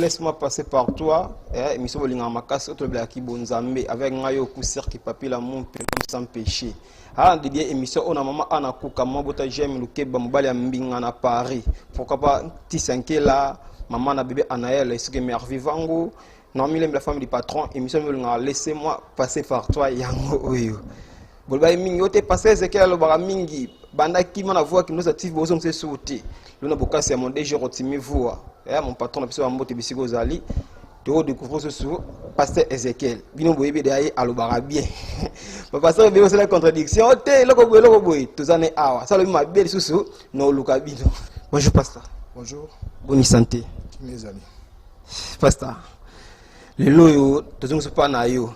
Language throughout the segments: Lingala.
laisse-moi passer par toi. Émission Bolinga Makasi, autre Blaki Bonzambe, avec Ngayo Kousser qui papille la mon sans péché. Ah, de dire émission, on a maman Anna Kouka, moi, bota j'aime le Keba, Mobali Mbinga à Paris. Pourquoi pas Tissanké là, maman na bébé Anaël, est-ce que mère vivango? Non, mais la femme du patron, émission Bolinga, laissez-moi passer par toi, Yango Oyo. Bolba mingi ote passé Ezekiel lobara mingi banda ki mana voix qui nous active bozo mse sauter lona bokasi ya mon DG rotimi voix mon patron na biso ba mbote bisiko zali to découvrir ce sou pasteur Ezekiel bino boyebi de ayi alobara bien ba pasteur be c'est la contradiction ote loko boy tozane awa ça le ma belle susu no luka bino. Bonjour pasteur. Bonjour. Bonne santé Mes amis. Pasteur le loyo tozongo pa na yo.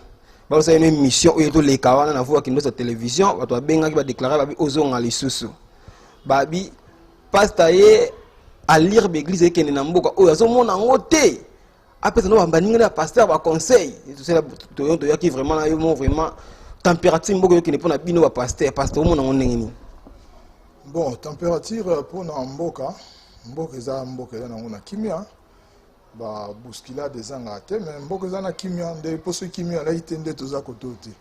C'est une émission où il y a les kawana na voix qui nous télévision, va toi benga qui va déclarer babi ozonga les sous. Babi pastaye à lire l'église et qui na mboka o yazo mona ngote. Après ça no baninga na pasteur ba conseil. C'est là to qui vraiment na yo vraiment température mboka qui ne pas na bino ba pasteur mona ngoni. Bon, température pour na mboka eza mboka na ngona kimia. Ba buskila des angate mais mboko zana kimia nde poso kimia la itende toza kotote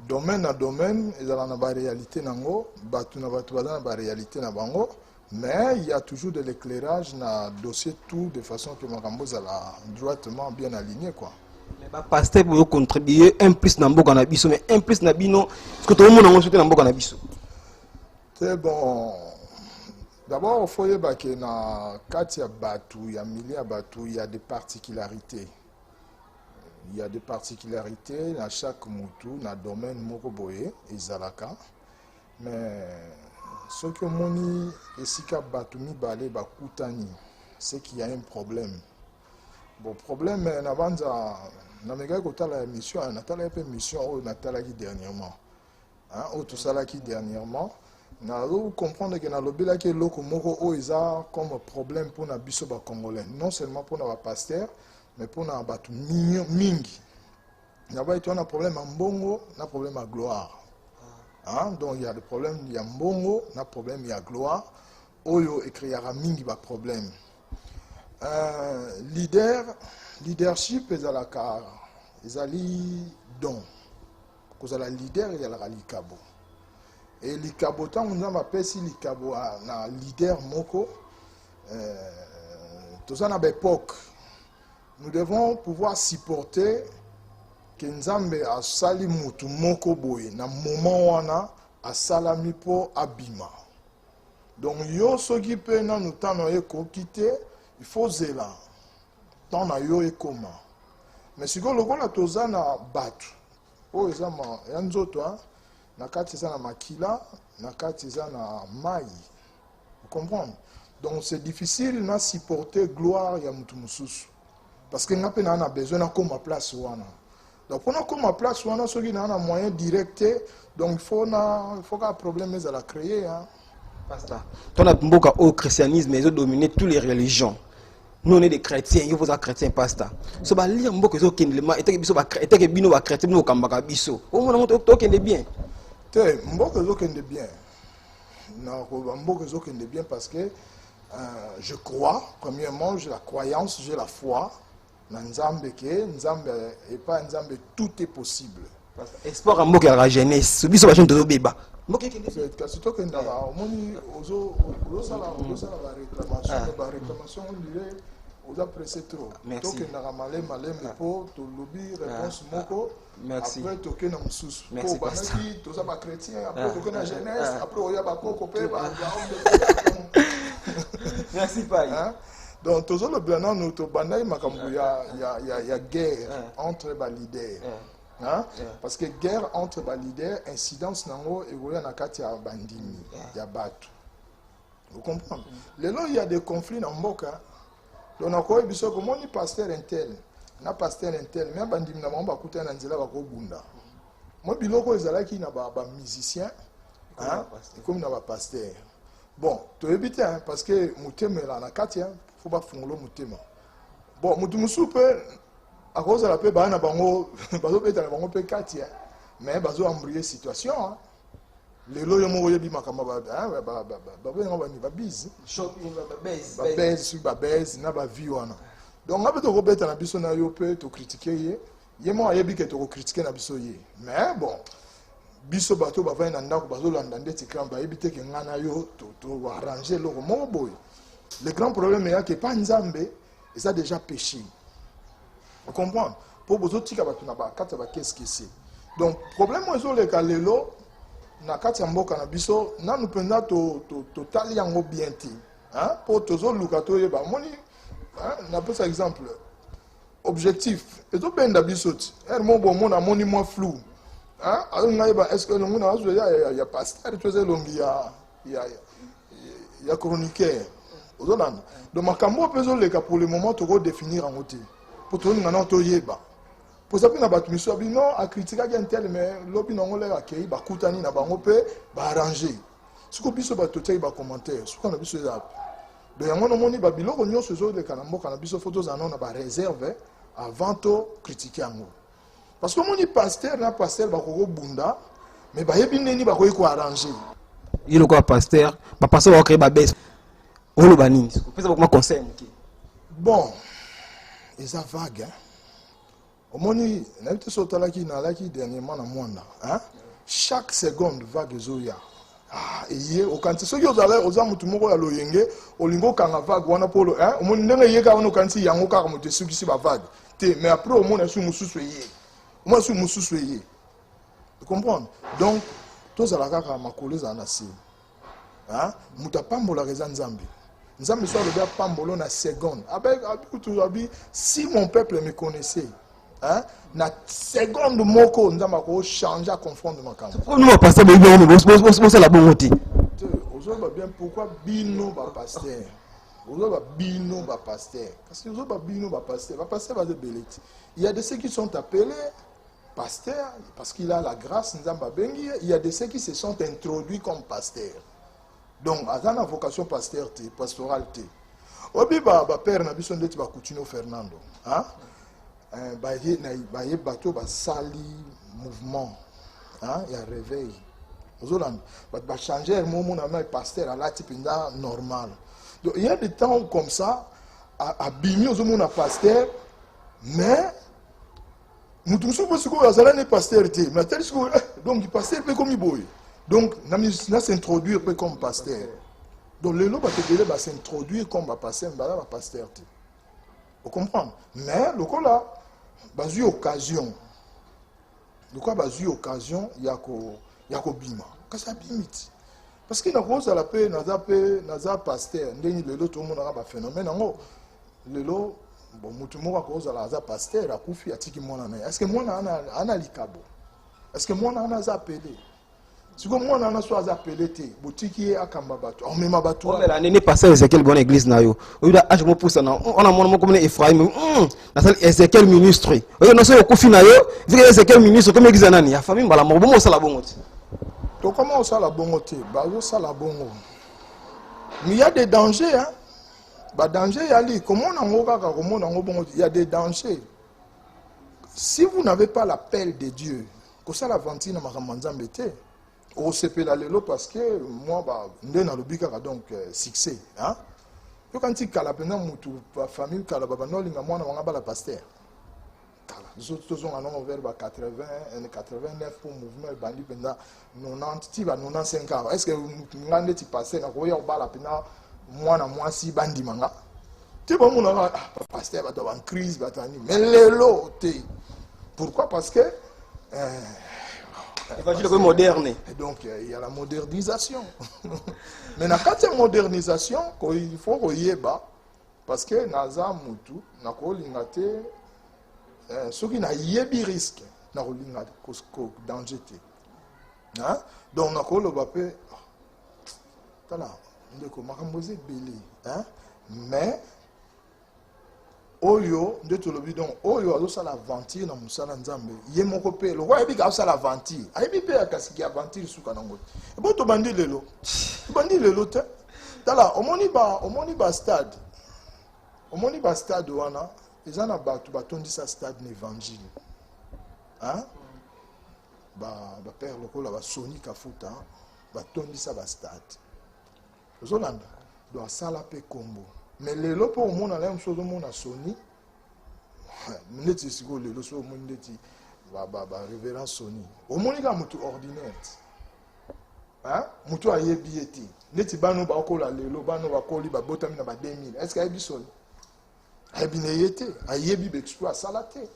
domaine na domaine ezala na ba réalité nango batu na batu bazana ba réalité na bango mais il y a toujours de l'éclairage na dossier tout de façon que makambo zala droitement bien aligné quoi. Mais ba pasteur pour contribuer un plus na mboka na biso mais un plus na bino parce que tout le monde ngo soute na mboka na biso. C'est bon. D'abord, il faut dire que dans Katia Batou, il y a milliers de Batou, il y a des particularités. Il y a des particularités dans chaque moutou, dans le domaine Mokoboye et Zalaka. Mais ce que Moni et Sika Batoumi Balé Bakoutani, c'est qu'il y a un problème. Bon, problème, avant de la émission, on a une émission dernièrement. Tout ça qui dernièrement. Nous comprenons que dans le bilan que loko moko a comme problème pour na biso ba congolais non seulement pour na pasteur mais pour na batu mingi na ba un problème en mbongo na problème à gloire donc il y a des problèmes il y a mbongo na problème il y a gloire oyo écrira mingi ba problème leadership ezalaka ezali don kozala leader ezalaka likabo. Et les cabotants, on a appelé si les cabot na leader moko. Tout ça à l'époque, nous devons pouvoir supporter que Nzambe a sali mutu moko boye na moment wana a salami po abima. Donc yo soki pe na nous tano eko quitter, il faut zela. Tant na yo ekoma. Mais si go lokola toza na batu. O ezama yanzoto nakati za na makila, nakati za na mai. Vous comprenez? Donc c'est difficile de supporter gloire ya mutu mususu. Parce que n'a pas besoin de comme place wana. Donc pour comme place wana ceux qui n'ont moyen direct donc il faut qu'un problème à la créer Pasteur. Ton mboka au christianisme ils ont dominé toutes les religions. Nous on est des chrétiens, ils vous êtes chrétiens pasteur. So ba lire mboka zo kendema eteke biso ba eteke bino ba chrétien bino kambaka biso. Au moins on kende bien. Mboka zokende bien. Mboka zokende bien parce que je crois, premièrement, j'ai la croyance, j'ai la foi. Nzambe ke, Nzambe et pas Nzambe, tout est possible. Espoir en mboka la jeunesse, biso ba jeune beba. Mboka kende. C'est toi qui ndaba, omoni ozo sala ba réclamation on dirait aux appréciés trop. Toi qui ndaba malem po to lobby réponse moko. Merci. Après toke na mususu. Merci pasteur. Tout ça ba chrétien, après toke na jeunesse, après oya ba koko pe ba. Merci pai. Donc toujours le blanc nous to banay makambu ya guerre entre les leaders. Parce que guerre entre les leaders, incidence nango evoya na kati ya bandimi ya batu. Vous comprenez? Les là il y a des conflits dans mboka. Donc na ko biso ko moni pasteur intel. Na pasteur intel mais bandimi na mamba kuta na nzela ba ko bunda. Moi biloko ezalaki na ba musicien comme na ba pasteur. Bon, tu évites parce que mutema là na kati faut pas fongolo mutema. Bon, mutu musupe à cause de la paix bana bango bazo peta na bango pe kati mais bazo embrouiller situation les loyo mo yebi makamba ba ba ba ba biz shopping ba base na ba vie wana. Donc on peut rebêter na biso na yo peut te critiquer ye mo ayebi que te critiquer na biso ye. Mais bon biso bato ba va na ndako bazo landa ndeti kamba yebi te ke ngana yo to arranger lo mo boy. Le grand problème est que pas nzambe et ça déjà péché. Vous comprenez? Pour vous autres, qu'est-ce que c'est? Donc, problème, c'est que les lelo, na kati mboka na biso, na nous penda to tali yango bien ti. Hein? Pour tous autres lukato yeba, moni, na pesa exemple, objectif. Et tout ben d'abiso ti. Mon bon mon a moni moins flou. Hein? Alors na yeba, est-ce que le monde a ya pasteur, tu sais longi ya chroniqueur. Donc, makambo peso le cas pour le moment to définir en côté. Pour tout ngana to yeba. Pour ça que na batu miso abi non a critiquer un tel mais lobi non le akei ba kutani na bango pe ba arranger. Suko biso ba to ba commentaire, suko na biso za. Donc yango no moni ba biloko nyonso zo de kana mboka na biso photos anon na ba réserve avant to critiquer yango. Parce que moni pasteur na pasteur ba ko bunda mais ba yebi neni ba ko arranger. Il ko pasteur, ba pasteur ba créer ba baisse. Olo banini. Pesa ba conseil muki. Bon, ils a vague hein. Au moni, n'avait sauté qui n'a qui dernièrement na mwanda, hein? Chaque seconde vague zoya. Ah, et au quand ceux qui ont allé aux amis tout le monde à l'oyenge, au lingo quand la vague wana polo, hein? Au moni n'engue yé quand on kanti yango car monte ceux qui si ba vague. Mais après au moni sous musu soyé. Moi sous musu soyé. Tu comprends? Donc tous à la kaka makole za nasi. Hein? Muta pambola reza nzambe. Nzambe soit le gars pambolo na seconde. Avec si mon peuple me connaissait. Hein? Na seconde moko nzamba ko changer confondre makambo. Nous va passer bien la bonne côté. Aujourd'hui bien pourquoi bino ba pasteur. Aujourd'hui bino ba pasteur. Parce que aujourd'hui bino ba pasteur va de beleti. Il y a de ceux qui sont appelés pasteurs parce qu'il a la grâce nzamba bengi, il y a de ceux qui se sont introduits comme pasteurs. Donc à la vocation pasteur pastorale. Obi ba père na biso ndeti ba Coutinho Fernando, hein? Baye bateau ba sali mouvement hein il y a réveil ozolanda ba changer moment na pasteur à la type normal. Donc il y a des temps comme ça à bimi ozomona pasteur mais nous tous ce que azala ne pasteur té mais tel donc il pasteur peut comme boy donc na s'introduire comme pasteur. Donc les lots va s'introduire comme pasteur ba pasteur té. Vous comprenez? Mais le coup là, il y a occasion. Le quoi il y a occasion, il y a bima. Qu'est-ce que ça bimite? Parce que dans la paix, dans la pasteur, le lot tout le monde a un phénomène. Le lot, bon, tout le monde a cause la pasteur, a coufi, a tiki mon année. Est-ce que moi on a l'icabo? Est-ce que moi on a appelé? Si moi on a soit appelé te, boutique à Kambabato, on met ma bateau. Mais l'année passée, Ezekiel bonne église na yo. On a je me pousse na. On a mon comme Ephraim. Na salle Ezekiel ministre. On a so kofi na yo. Vu Ezekiel ministre comme église nani. Ya famille bala mo bon ça la bongo. Donc comment ça la bongo te? Bazo ça la bongo. Mais il y a des dangers hein. Ba danger yali comment on a ngoka comment on a bongo, il y a des dangers. Si vous n'avez pas l'appel de Dieu, que ça la ventine na makambanzambe te. Au CP la lelo parce que moi ndena lobika donc succès hein yo quand tu kala pena mutu famille kala baba no linga mwana wanga bala pasteur kala nous tous on a vers 80 et 89 pour mouvement bandi pena 90 ti ba 95 ans est-ce que ngande ti passer na ko yo bala pena mwana mwasi bandi manga ti ba mona pasteur ba to en crise ba tani mais lelo te pourquoi parce que évangile moderne. Donc il y a la modernisation. Mais dans cette modernisation, il faut regarder parce que naza mutu na ko lingate ce qui na yebi risque na ko lingate ko danger te. Hein? Donc na ko lo bapé tala ndeko makamboze belé hein mais oyo nde tolobi donc oyo azosala aventure na mosala nzambe ye moko mpe lokwa ayebi ka azosala aventure ayebi mpe akasiki aventure suka nango te ebo tobandi lelo te tala omoni ba stade wana eza na bato batondisa stade na évangile hein? Bapère lokola basoni kafuta batondisa bastade ozolanda do asala mpe kombo. Mais les lots pour mon alliance sur mon Sony, neti siko lelo so mo neti ba révérend Sony omoni ka mutu ordinaire hein mutu ayebi ete neti bano ba kola lelo bano ba koli ba botami na ba 2000 est-ce que ayebi Sony ayebi ne yete ayebi be exploit salate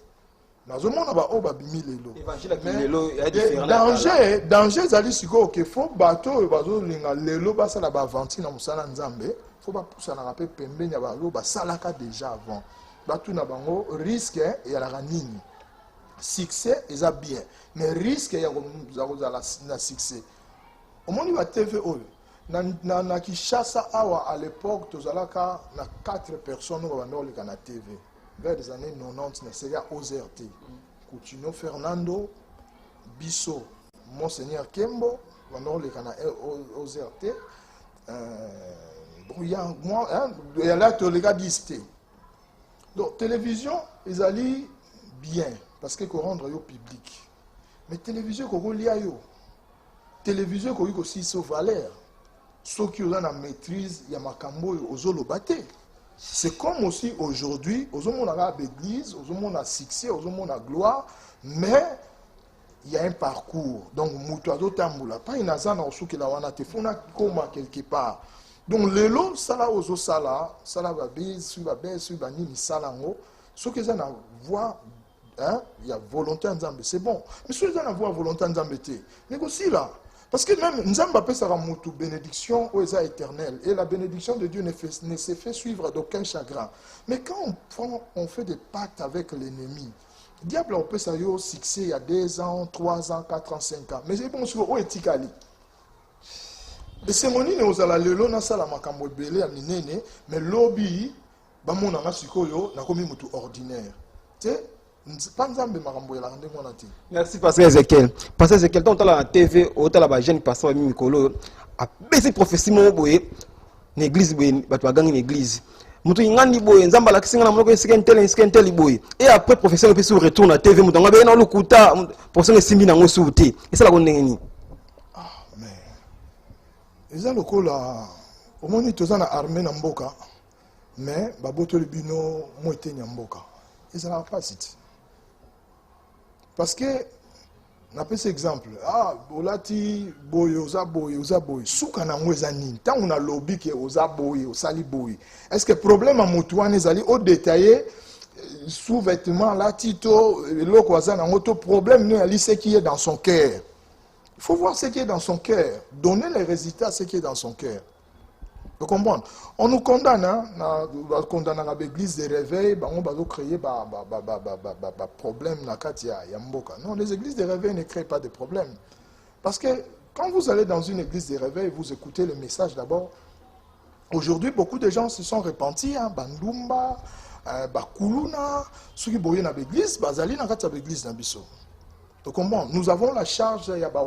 nazomona ba oba bimi lelo évangile ki lelo ya différent danger zali siko ke fo bato bazo linga lelo ba sala ba aventure na musala nzambe faut pas pousser na rapé pembe nya ba lo ba salaka déjà avant bato na bango risque ya la nini succès eza bien mais risque ya na succès omoni ba TV oyo na Kinshasa awa à l'époque tozalaka na 4 personnes ba bandoleka na TV vers les années 90 na série OZRT Coutinho Fernando Bisso Monseigneur Kembo bandoleka na OZRT bon ya moi il y a là toleka disté. Donc, télévision, ils allaient bien, parce que rendre au public. Mais télévision, qu'on lit à yo. Télévision, qu'on aussi sa valeur. Ceux qui ont la maîtrise, il y a makambo aux olobaté. C'est comme aussi aujourd'hui, aux hommes on a l'église, aux hommes on a succès, aux hommes on a gloire, mais il y a un parcours. Donc, mutuado tamboula, pas une azana au souk la wana te fona koma quelque part. Donc les lots sala ozo sala va bise sur nini salango ce que ça na voix hein il y a volonté en Nzambe c'est bon mais ce que ça na voix volonté en Nzambe té négocie là parce que même Nzambe appelle ça mutu bénédiction ou eza éternelle et la bénédiction de Dieu ne se fait suivre d'aucun chagrin mais quand on fait des pactes avec l'ennemi diable on peut ça yo succès il y a 2 ans 3 ans 4 ans 5 ans mais c'est bon sur o etikali. Et c'est mon nini ozala lelo na sala makambo belé ya minene mais lobby ba mona na sikoyo na komi mutu ordinaire te pas nzambe makambo ya ndenge wana te. Merci pasteur Ezekiel. Pasteur Ezekiel tant la TV otala ba jeune pasteur mi mikolo a besi prophétie mo boye na église boye bato bagangi na église mutu ngani boye nzamba la kisinga na monoko eskentel boye et après professeur pe sur retour na TV mutu ngabe na lukuta professeur simbi na ngosu te et ça la ndenge ni. Ils ont le coup là, au moins ils ont armé Namboka, mais baboto le bino moité Namboka. Ils ont pas cité. Parce que, n'a pas cet exemple. Ah, bolati boy, oza boy. Souka na mweza nini. Tant on a lobby qui oza boy, osali boy. Est-ce que problème à moutouane zali au détaillé sous-vêtements là tito le kwaza na moto problème ne ali ce qui est dans son cœur. Il faut voir ce qui est dans son cœur. Donner les résultats à ce qui est dans son cœur. Vous comprenez? On nous condamne, on condamne à l'église des réveils, on va créer des problèmes dans le Mboka. Non, les églises des réveils ne créent pas de problèmes. Parce que quand vous allez dans une église des réveils, vous écoutez le message d'abord. Aujourd'hui, beaucoup de gens se sont repentis, Bandumba, Bakuluna, ceux qui boyaient dans l'église, Bazali dans l'église d'Abisso. Donc, nous avons la charge, il y a des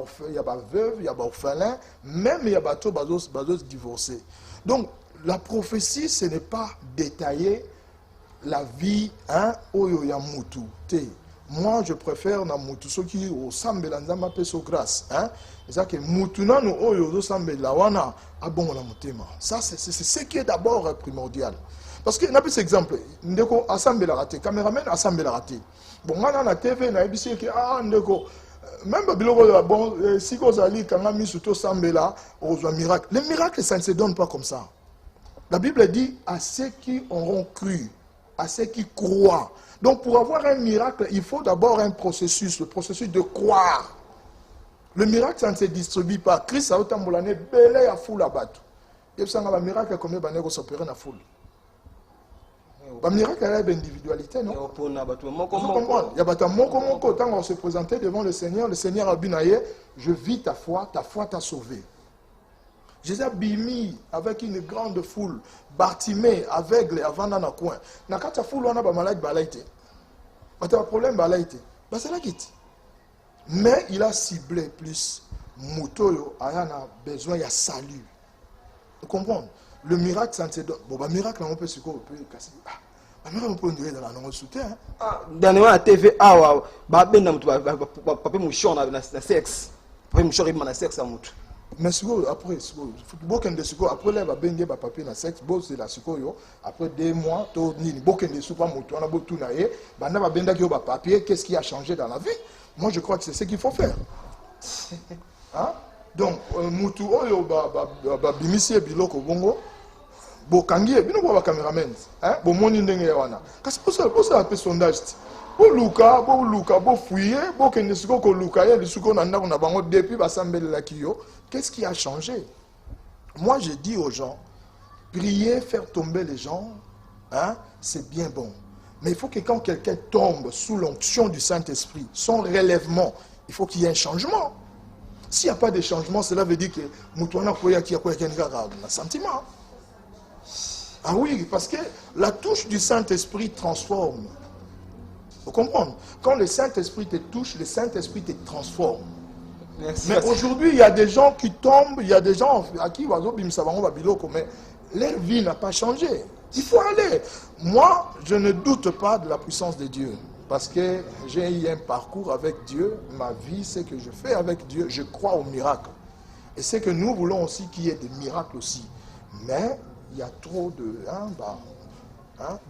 veuves, il y a des orphelins, même il y a des divorcés. Donc, la prophétie, ce n'est pas détailler la vie, Oyo ya mutu. Moi, je préfère na mutu, ceux qui au sambe la nzamba peso grâce. C'est-à-dire que mutu na no oyo sambe la wana, abongo la mutema. Ça, c'est ce qui est d'abord primordial. Parce que, n'a pas cet exemple, ndeko assemble la raté, caméraman assemble la raté. Bon, moi, dans la TV, na ebisi que ndeko, même biloko bon, si vous allez quand même surtout semble là, aux miracles. Les miracles, ça ne se donne pas comme ça. La Bible dit à ceux qui auront cru, à ceux qui croient. Donc, pour avoir un miracle, il faut d'abord un processus, le processus de croire. Le miracle, ça ne se distribue pas. Christ a autant moulané, belé à foule à battre. Et ça, le miracle, comme il y a s'opérer dans la foule. Le miracle, il y a une individualité, non? Il y a des moko, quand on se présentait devant le Seigneur a dit, je vis ta foi t'a sauvé. Jésus a bimi avec une grande foule, Bartimée, aveugle, avant dans le coin. Dans la foule, on a des malades, il y a un problème, c'est là qu'il mais il a ciblé plus. Moutoyo a besoin de salut. Vous comprenez? Le miracle, ça ne se donne. Bon, le miracle, on peut se casser. On peut nous dans la non-soutien. Dernièrement, la TV, papa mouchon na sexe. Papa mouchon na sexe à moutou. Mais après, après là, va bengue ba papier na sexe, c'est la sikoyo. Après 2 mois, to nini, bokende soupa moto, on a botu na ye, banda ba benda ki ba papier, qu'est-ce qui a changé dans la vie? Moi, je crois que c'est ce qu'il faut faire. Hein? Donc, mutu oyo ba bimisi biloko bongo, bokangi bino ba cameraman, hein? Bo moni ndenge wana. Kasi pour ça un sondage. Bo luka, bo fouiller, bo kende siko ko luka ye, siko na ndako na bango depuis ba sambele la kiyo. Qu'est-ce qui a changé? Moi, je dis aux gens, prier, faire tomber les gens, hein, c'est bien bon. Mais il faut que quand quelqu'un tombe sous l'onction du Saint-Esprit, son relèvement, il faut qu'il y ait un changement. S'il n'y a pas de changement, cela veut dire que Moutouana Koya qui a un sentiment. Ah oui, parce que la touche du Saint-Esprit transforme. Vous comprenez? Quand le Saint-Esprit te touche, le Saint-Esprit te transforme. Merci. Mais aujourd'hui, il y a des gens qui tombent, il y a des gens à qui mais leur vie n'a pas changé. Il faut aller. Moi, je ne doute pas de la puissance de Dieu. Parce que j'ai eu un parcours avec Dieu. Ma vie, c'est que je fais avec Dieu. Je crois au miracle. Et c'est que nous voulons aussi qu'il y ait des miracles aussi. Mais il y a trop de...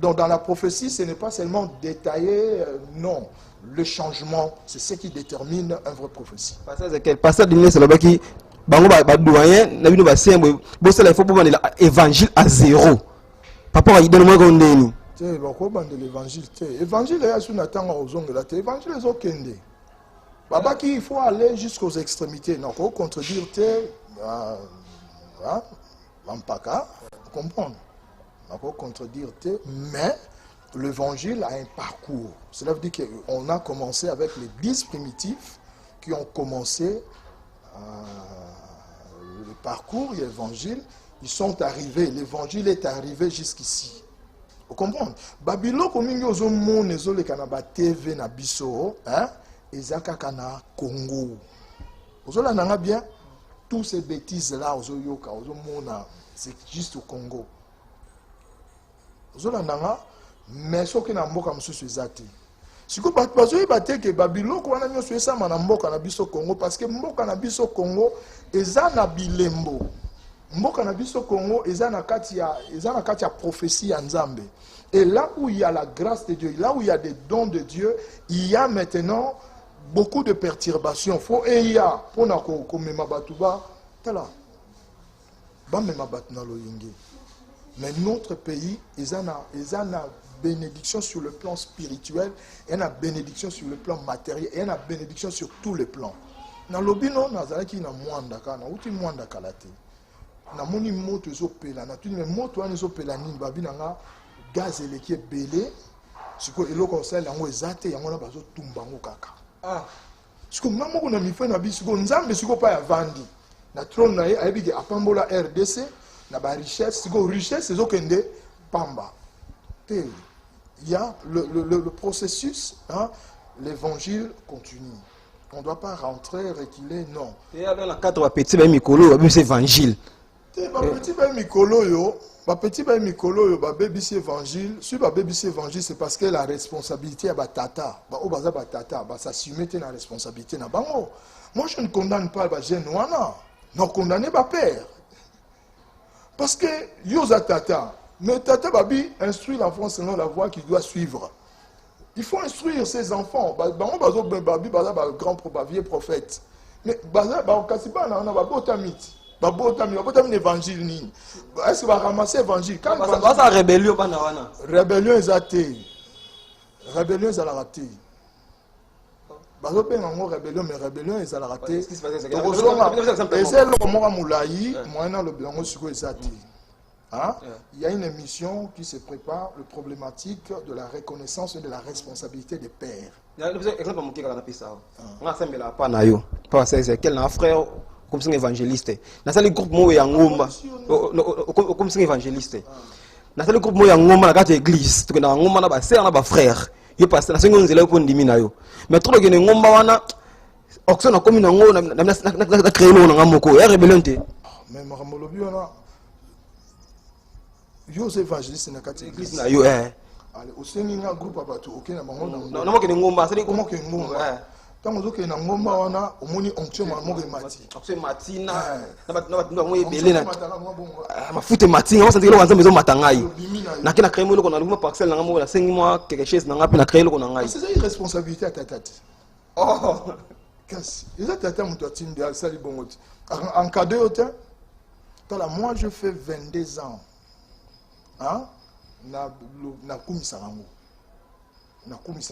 Donc dans la prophétie, ce n'est pas seulement détaillé, non. Le changement, c'est ce qui détermine une vraie prophétie. Pasteur Dimitri, c'est là qui bango ba doyen na bino ba sembo bo sala il faut pour l'évangile à 0. Papa il donne moi gondeni. Te ba ko bande l'évangile te. Évangile ya suna tanga ozongela te. Évangile ezokende. Baba qui il faut aller jusqu'aux extrémités. Non ko contredire te Lampaka, comprendre. On peut contredire, mais l'évangile a un parcours. Cela veut dire qu'on a commencé avec les 10 primitifs qui ont commencé le parcours, l'évangile. Ils sont arrivés, l'évangile est arrivé jusqu'ici. Vous comprenez? Babylone, comme nous avons vu les TV na biso, ezaka kana Congo. Vous avez bien tous ces bêtises là, c'est juste au Congo. Mais ce qui n'a pas comme ça, si vous avez que Babylone, vous avez fait ça, Congo, parce que Mboka na biso Congo, ezana bilembo. Mboka na biso Congo, ezana katia prophétie en Nzambe. Et là où il y a la grâce de Dieu, là où il y a des dons de Dieu, il y a maintenant beaucoup de perturbations. Faut et il y a pour na ko mema batuba, tala. Ba mema batna lo yingi. Mais notre pays, ils ont une bénédiction sur le plan spirituel, et une bénédiction sur le plan matériel, et une bénédiction sur tous les plans. Dans le bino, nous avons qui na mwanda kana, uti mwanda kalate. Na moni moto ezopela, na tuni moto wana ezopela nini babi nanga gaz eleki ebele, siko eloko osala yango ezate yango na bazo tumba ngo kaka. Ah, siko ngamoko na mife na bisiko nzambe siko pa ya vandi. Na trône na ye ayebi apambola RDC. La richesse, c'est okende pamba. Il y a le processus, hein, l'évangile continue. On ne doit pas rentrer, reculer, non. Il y a dans la cadre petit ben mikolo, c'est évangile. Petit ben mikolo yo, petit ben mikolo yo, baby c'est évangile. Si baby c'est évangile, c'est parce que la responsabilité est batata. Ba baza batata, ba s'assumer la responsabilité na bango. Moi je ne condamne pas ba jeune wana, non condamner ba père. Parce que Yosa Tata, mais Tata Babi instruit l'enfant selon la voie qu'il doit suivre. Il faut instruire ses enfants. Babi grand vieux prophète. Mais l'évangile. Est-ce qu'il va ramasser l'évangile? Rébellion. Rébellion est athée. Rébellion est raté. Rébellion, mais rébellion est raté. Il y a une émission qui se prépare, le problématique de la reconnaissance et de la responsabilité des pères. Comme c'est évangéliste. Dans le groupe moi Yangoma, comme c'est évangéliste. Dans le groupe moi Yangoma, la église, tu na ngoma na ba sœur na ba frère. Yo passe na sengo nzela ko ndimi na yo. Mais trop que ngomba wana oxo na komi na ngo na créer no na ngamoko. Ya rébellion te. Mais makamolobi wana yo évangéliste na kati église na yo Allez, au sein d'un groupe à bateau, ok, na bango na. Non, non, que ngomba, c'est comment que ngomba. tant que na ngomba wana omoni onction mamo ke mati onction matina na bat ngo ebele na mafute matina on sentir lo wanza maison matangai na kina créer mo lo kona luma parcelle na ngamo la 5 mois quelque chose na ngapi na créer lo kona ngai c'est une responsabilité à tatati oh kasi eza tata muto atindi sali bongoti en cadeau hôtel tala moi je fais 22 ans hein na kumisa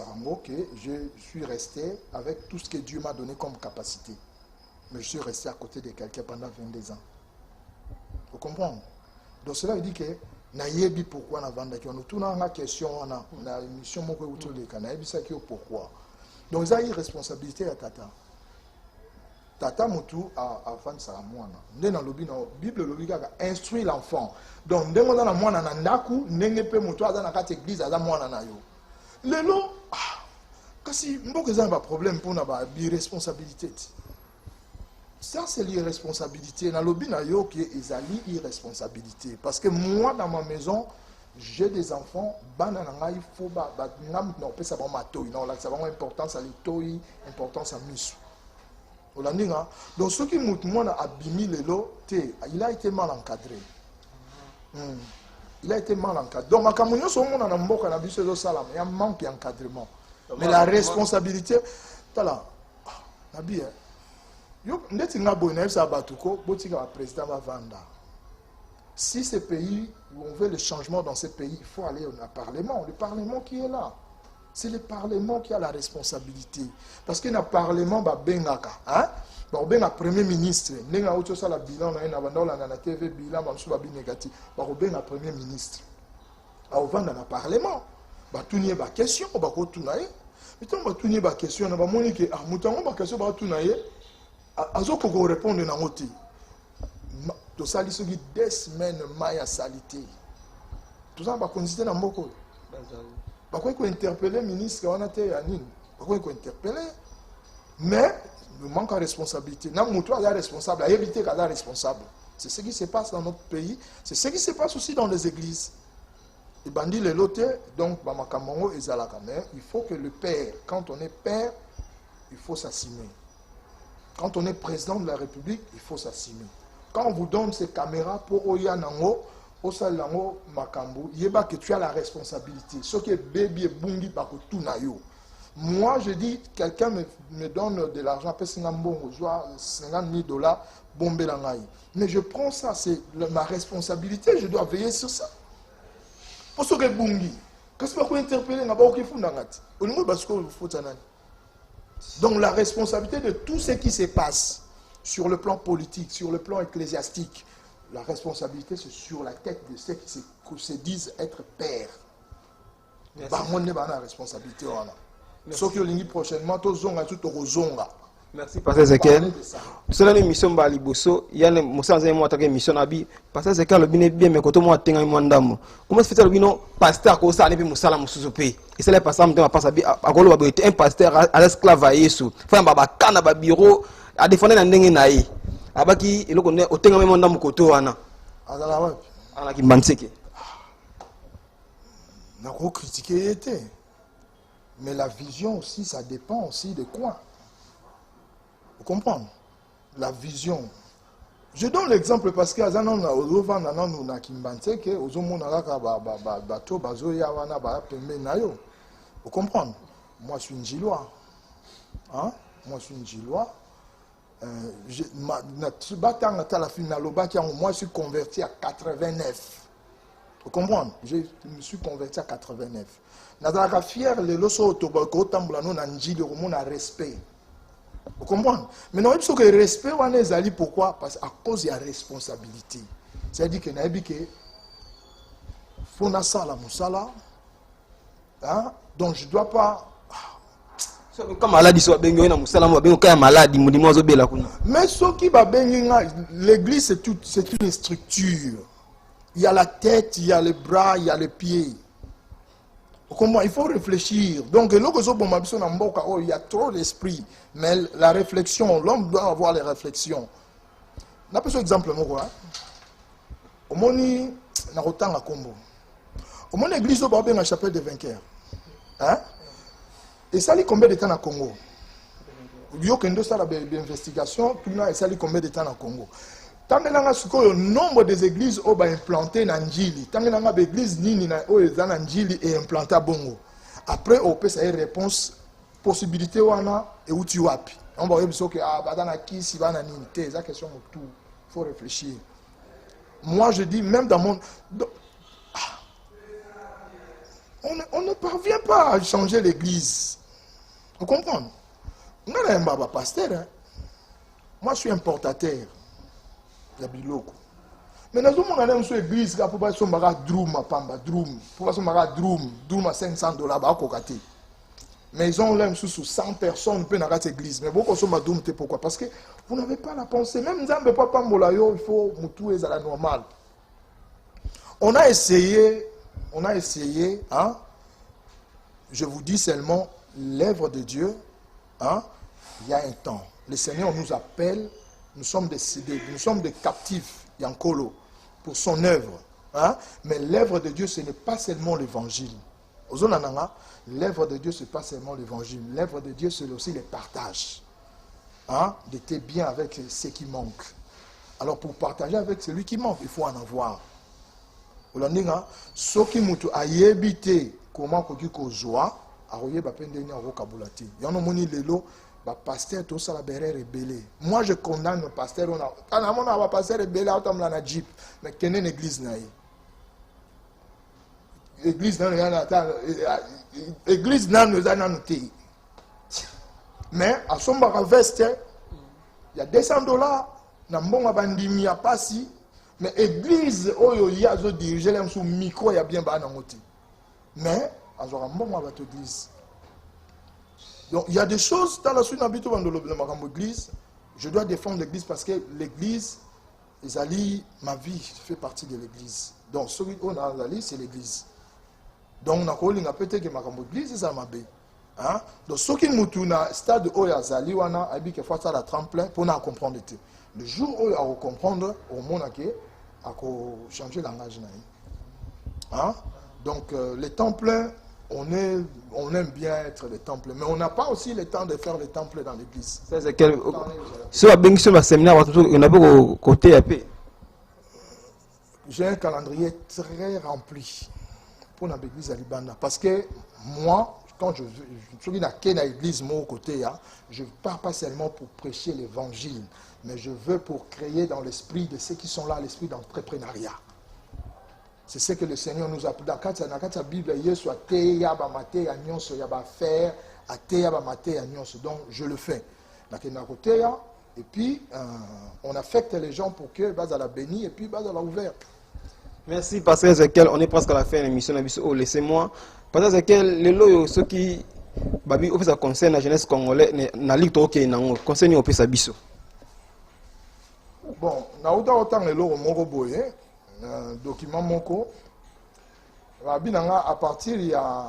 rango que je suis resté avec tout ce que Dieu m'a donné comme capacité. Mais je suis resté à côté de quelqu'un pendant 22 ans. Vous comprenez? Donc cela veut dire que nayebi pourquoi na vanda ki on tourne en question na émission moko utoleka nayebi ça ki pourquoi. Donc ça y responsabilité à tata. Tata mutu a fan sa mwana. Ndena lobi na Bible lobi ka instruire l'enfant. Donc ndengo na mwana na ndaku ndenge pe mutu aza na kati église aza mwana na yo. Lelo, kasi mboka za ba problème pour na ba irresponsabilité. Ça c'est l'irresponsabilité. Na lobi na yo qui est ezali irresponsabilité parce que moi dans ma maison, j'ai des enfants, bana na ngai faut ba ngam na pesa ba matoi, na la ça va importance à litoi, importance à misu. Olandinga, donc ce qui mut moi na abimi lelo te, il a été mal encadré. Il a été mal encadré. Donc, à Cameroun, il y a un manque d'encadrement. Mais la responsabilité, là, si ce pays, on veut le changement dans ce pays, il faut aller au Parlement. Le Parlement qui est là. C'est le Parlement qui a la responsabilité. Parce que le Parlement, hein? Bon, ben, le Premier ministre, il y a autre chose à bilan, il y a la TV, bilan, il négatif. Bon, ben, le Premier ministre. Alors, on va dans le Parlement. Tout n'y a pas de question, on va tout naïe. Mais tant que tout n'y a pas de question, on va moniquer. Ah, mouton, on va question, on va tout naïe. Azo qu'on répondre dans l'autre. Tout ça, il y a des semaines, maïa salité. Tout ça, on va considérer dans Moko. Pourquoi il faut interpeller le ministre, on a été à Nîmes. Pourquoi il faut interpeller? Mais, le manque de responsabilité. Non, mouton est responsable, à éviter qu'il est responsable. C'est ce qui se passe dans notre pays. C'est ce qui se passe aussi dans les églises. Les bandits, les lotés, donc, il faut que le père, quand on est père, il faut s'assumer. Quand on est président de la République, il faut s'assumer. Quand on vous donne ces caméras pour Oyanango, Osalango, Makambo, il y a que tu as la responsabilité. Ce qui est bébé, bungi, tout nayo. Moi, je dis, quelqu'un me donne de l'argent, après 50 000 $, bombé la naï. Mais je prends ça, c'est ma responsabilité, je dois veiller sur ça. Pour ce que bungi, qu'est-ce qu'on peut interpeller n'a pas aucun fou n'angati. Au niveau parce que faut t'analyser. Donc la responsabilité de tout ce qui se passe sur le plan politique, sur le plan ecclésiastique, la responsabilité c'est sur la tête de ceux qui se disent être pères. Bah, on n'est pas la responsabilité. Sauf que l'ingé prochainement, tout zonga tout au zonga. Merci Pasteur Ezekiel. C'est une émission Bali Bosso. Il y a une émission Nabi. Pasteur Ezekiel le bien mais quand moi tenga mwandamo. Comment se fait le bino pasteur ko sa ne bi musala musuzupe. Et c'est là pasteur mtema passa bi akolo ba un pasteur à l'esclave à Yesu. Fa ba kana ba bureau a défendre na ndenge na yi. Abaki eloko ne otenga mwandamo koto wana. Azala wapi? Ana ki manseke. Na ko critiquer était. Mais la vision aussi ça dépend aussi de quoi. Vous comprenez? La vision. Je donne l'exemple parce que vous comprenez? Moi je suis une Gilois. Hein? Moi je suis une Gilois. Moi je suis converti à 89. Vous comprenez? Je me suis converti à 89. Je suis fier de respect. Vous comprenez? Mais non, il faut que le respect, pourquoi? Parce qu'à cause de la responsabilité. C'est-à-dire que il faut que la moussala. Donc je ne dois pas. Comme maladie soit bengo na musala mo bengo kaya maladie mudimo azobela kuna. Mais ce qui va bengo, l'église c'est une structure. Il y a la tête, il y a les bras, il y a les pieds. Comment il faut réfléchir. Donc, il y a trop d'esprit. Mais la réflexion, l'homme doit avoir les réflexions. On a un exemple. Au moni, na rotanga Combo. Au moni église au la chapelle des vainqueurs. Hein? Et ça, il combien de temps à Congo? yo kendo ça l'investigation tout na esali combien de temps na Congo. Tangelanga suko le nombre des églises au ba implanté na njili. Tangelanga ba église nini na o eza na njili et implanté bongo. Après on peut ça réponse possibilité wana et uti wapi. On va dire que ah badana kisi bana nini te ça question tout. Faut réfléchir. Moi je dis même dans mon on ne parvient pas à changer l'église. Vous comprenez? On a un pasteur. Hein? Moi, je suis importateur. Il y a biloko. Mais nous avons une église qui a pour passer drum à pamba, drum. Pour passer drum à $500 à kokate. Mais ils ont l'air sous 100 personnes pour dans église. Mais beaucoup sont drum, pourquoi? Parce que vous n'avez pas la pensée. Même dans le papa Molayo, il faut tout est à la normale. On a essayé, hein? Je vous dis seulement, l'œuvre de Dieu, hein? Il y a un temps. Le Seigneur nous appelle, nous sommes des captifs, Yankolo, pour son œuvre. Hein? Mais l'œuvre de Dieu, ce n'est pas seulement l'évangile. L'œuvre de Dieu, ce n'est pas seulement l'évangile. L'œuvre de Dieu, c'est aussi les partages. Hein? D'être bien avec ce qui manque. Alors pour partager avec celui qui manque, il faut en avoir. Ce qui m'a habité, comment qu'on joie, pasteur tout ça la rebelle. Moi je condamne le pasteur on a pasteur rebelle autant la jeep mais quelle est l'église naïe. Église dans église dans nous a noté. Mais à son veste il y a $200 na mbonga bandimi ya pasi mais église oyo ya zo diriger là sous micro ya bien ba na ngoti. Mais azora mbonga ba église. Donc il y a des choses dans la suite d'habitude dans l'église. Je dois défendre l'église parce que l'église, ma vie fait partie de l'église. Donc celui qu'on a c'est l'église. Donc on a peut-être que ma église c'est ma bé. Hein? Donc ce qui nous tourne stade où il y a Zali wana abi que faut ça la tremplin pour nous comprendre tout. Le jour où on va comprendre au monde à changer le langage hein? Donc les templins on aime bien être les temples, mais on n'a pas aussi le temps de faire les temples dans l'église. C'est quel séminaire côté j'ai un calendrier très rempli pour l'église à Libana parce que moi quand je suis dans l'église mon côté je ne pars pas seulement pour prêcher l'évangile mais je veux pour créer dans l'esprit de ceux qui sont là l'esprit d'entrepreneuriat. C'est ce que le Seigneur nous a dans la Bible, donc je le fais. Et puis on affecte les gens pour que base à la béni et puis base à la ouverte. Merci Pasteur Ezekiel, on est presque à la fin de l'émission. Laissez-moi. Pasteur Ezekiel, les lois ceux qui babi ça concerne la jeunesse congolaise na ligue to okay nango concerne au pesa biso. Bon, na autant les lois moko boye. Document moko à partir il y a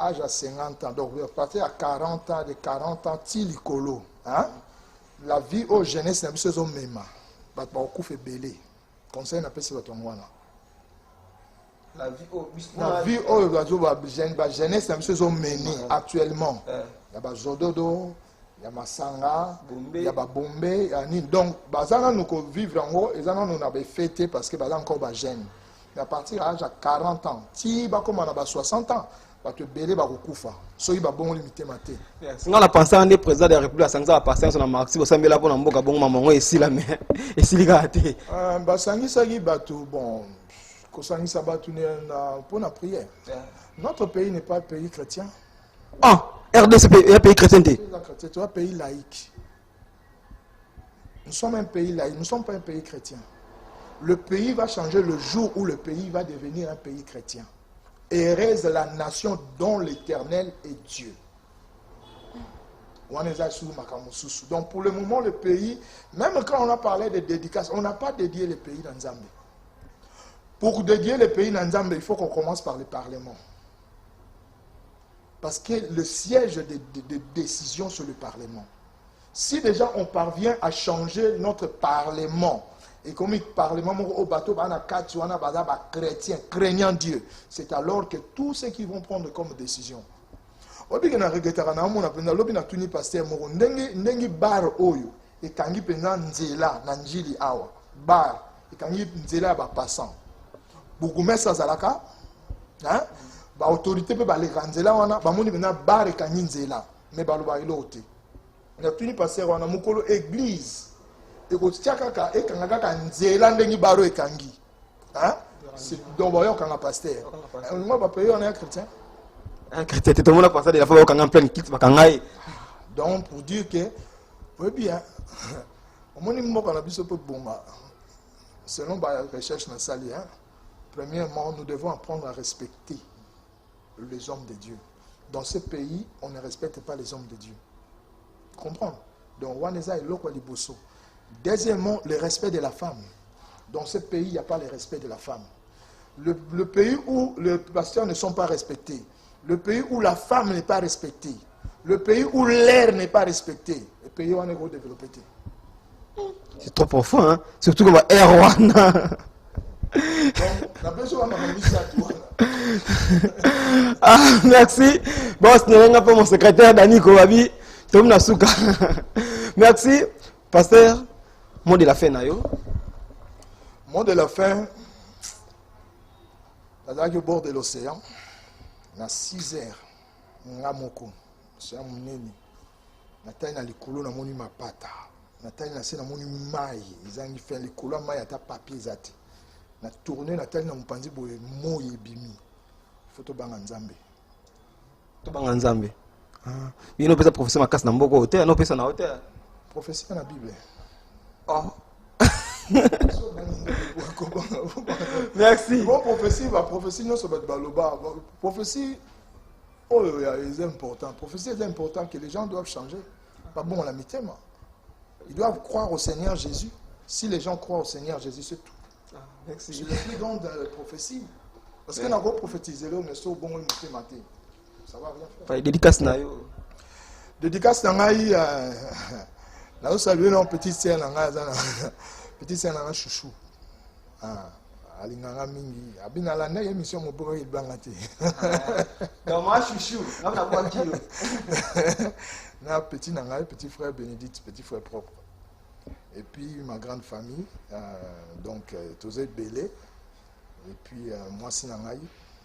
âge à 50 ans donc à partir à 40 ans de 40 ans tilikolo hein la vie aux jeunesse na biso zo mema bat ba okufa belé conseil na pesi bato mwana la vie au jeunesse na biso zo meni actuellement ya ba zododo il y a Masanga, il y a Bombe, il y a Nîmes. Donc, nous vivre en haut, et nous avons fêté parce que nous avons encore jeune. Mais à partir de l'âge de 40 ans, si nous avons 60 ans, nous avons belé bakoufa. So iba bon limité maté. On a pensé à des présidents de la République Sangza passer sur la marque. Si vous savez là pour mboka bon maman ici là mais ici les gars. Basangi sagi batu bon. Kosangi sabatu pour la prière. Notre pays n'est pas un pays chrétien. Ah, RDC est un pays chrétien. C'est un pays laïque. Nous sommes un pays laïque, nous ne sommes pas un pays chrétien. Le pays va changer le jour où le pays va devenir un pays chrétien. Heureuse la nation dont l'Éternel est Dieu. Donc pour le moment, le pays, même quand on a parlé de dédicace, on n'a pas dédié le pays dans Zambie. Pour dédier le pays dans Zambie, il faut qu'on commence par le Parlement. Parce que le siège de décision sur le Parlement. Si déjà on parvient à changer notre Parlement, et comme le Parlement au bateau, chrétien, craignant Dieu, c'est alors que tous ceux qui vont prendre comme décision. obi ke na regretaka na mona penza lobi na tuni pasteur moko ndenge bar oyo ekangi penza nzela na njili awa bar ekangi nzela ya ba passant bourgmestre azalaka hein ba autorité pe ba leka nzela wana ba moni penza bar ekangi nzela mais baloba ilo te na tuni pasteur wana mukolo église ekotia kaka ekanga kaka nzela ndenge baro ekangi hein c'est donc voyons quand pasteur moi ba payer on est chrétien. Un chrétien, tout le monde a passé de la fois quand on a plein de kits, donc pour dire que, oui bien, au moins il manque un abysse peu bon, selon la recherche dans sa lien, premièrement, nous devons apprendre à respecter les hommes de Dieu. Dans ce pays, on ne respecte pas les hommes de Dieu. Comprendre? Donc, Waneza et Lokwa Liboso. Deuxièmement, le respect de la femme. Dans ce pays, il n'y a pas le respect de la femme. Le pays où les pasteurs ne sont pas respectés, le pays où la femme n'est pas respectée, le pays où l'air n'est pas respecté, le pays où on est développé. C'est trop profond, hein? Surtout comme Erwan. Ah, merci. Bon, ce n'est pas mon secrétaire Dani Kowabi. Merci. Pasteur, mot de la fin, Nayo. Mot de la fin, au bord de l'océan. Na 6 heures ngamoko c'est munene na taille na likolo na moni mapata na taille na se na moni mai izangi fait likolo mai ata papier zati na tourner na taille na mpanzi boye moye bimi photo banga nzambe ah bino pesa professeur makasi na mboko hotel no pesa na hotel prophétie na bible oh merci. Bon, prophétie, non, ça va être baloba. Prophétie, oh, c'est important. Prophétie, c'est important que les gens doivent changer. Pas bon, on l'a mis tellement. Ils doivent croire au Seigneur Jésus. Si les gens croient au Seigneur Jésus, c'est tout. Ah, merci. C'est le plus grand de la prophétie. Parce qu'on a beau prophétiser, là, on est sur bon, on est maté. Ça va rien faire. Dédicace Nayo. Dédicace Nangaï. Là, saluer nos petites sœurs Petit c'est un chouchou. Ah, alinganga mingi. Abina la neye émission mo boko il bangati. Comment chouchou? Na kwa kilo. Na petit nanga, petit frère Bénédicte, petit frère propre. Et puis ma grande famille, donc Tozé Belé. Et puis moi Sinangai,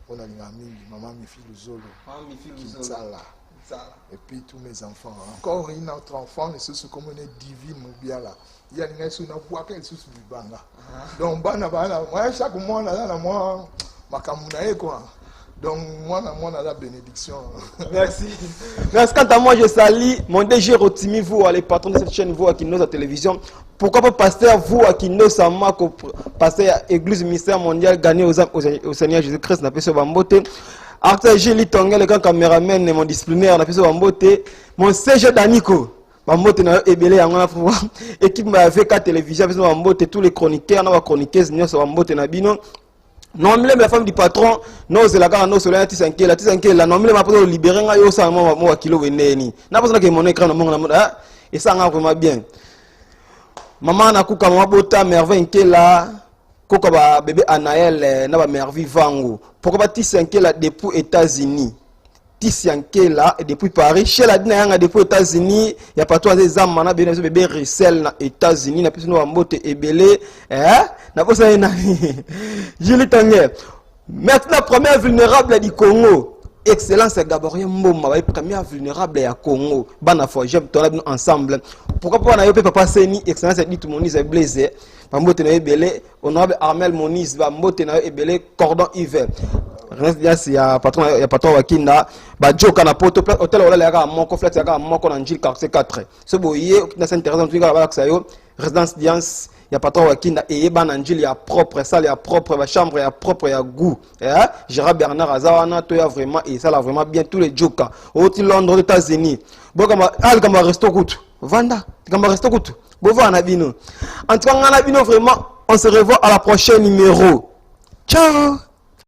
on a linga mingi, maman mi fille Zolo. Maman mi fille Zolo. Et puis tous mes enfants. Encore une autre enfant, et ce comme on est divine, Moubiala. Il y a une personne qui a été sous le banga. Donc, moi, chaque mois, moi, donc, moi, on a la bénédiction. Merci. Merci. Quant à moi, je salue mon DG Rotimi, vous, les patrons de cette chaîne, vous, à Kino, la télévision. Pourquoi pas, pasteur, vous, à Kino, Sama, pasteur à l'Église ministère mondiale, gagné au Seigneur Jésus-Christ, n'a pas sur Bambote. Arthur Gilles Tonga, le grand caméraman, mon disciplinaire, n'a pas sur Bambote. Mon CG Daniko. Bambote na ebele yango na fwa équipe ma VK télévision parce Bambote tous les chroniqueurs na chroniqueuses nyonso Bambote na bino non mile la femme du patron non c'est la gare non cela tisanke la non mile ma pour libérer nga yo sa mo kilo weneni na parce que mon écran na ah et ça nga vraiment bien maman na kuka mama bota merveille nke la koka ba bébé Anaël na ba merveille vango pourquoi ba tisanke la depuis États-Unis Tisiankela et depuis Paris chez la dina depuis États-Unis il y a pas toi des âmes mana bien bébé Rissel na États-Unis na piso no mbote ebele na posa ina Julie Tanguer maintenant première vulnérable du Congo excellence Gaborien Mboma ba première vulnérable ya Congo bana fo j'aime ton ensemble pourquoi pas na yo papa Seni excellence dit tout Moniz Blaise Bambote na ebele honorable Armel Moniz Bambote na ebele cordon hiver il y a patron Wakinda ba joka na poto hôtel wala ya ka moko flat ya ka moko na njil quartier 4 so boye na s'intéressant tu ba ça yo résidence d'Iance il y a patron Wakinda et ba na njil ya propre salle ya propre ba chambre ya propre ya goût Gérard Bernard Azawana to ya vraiment et ça là vraiment bien tous les joka au Londres aux États-Unis bon comme al resto coûte vanda comme resto coûte bon va na bino en tout cas na bino vraiment on se revoit à la prochaine numéro ciao.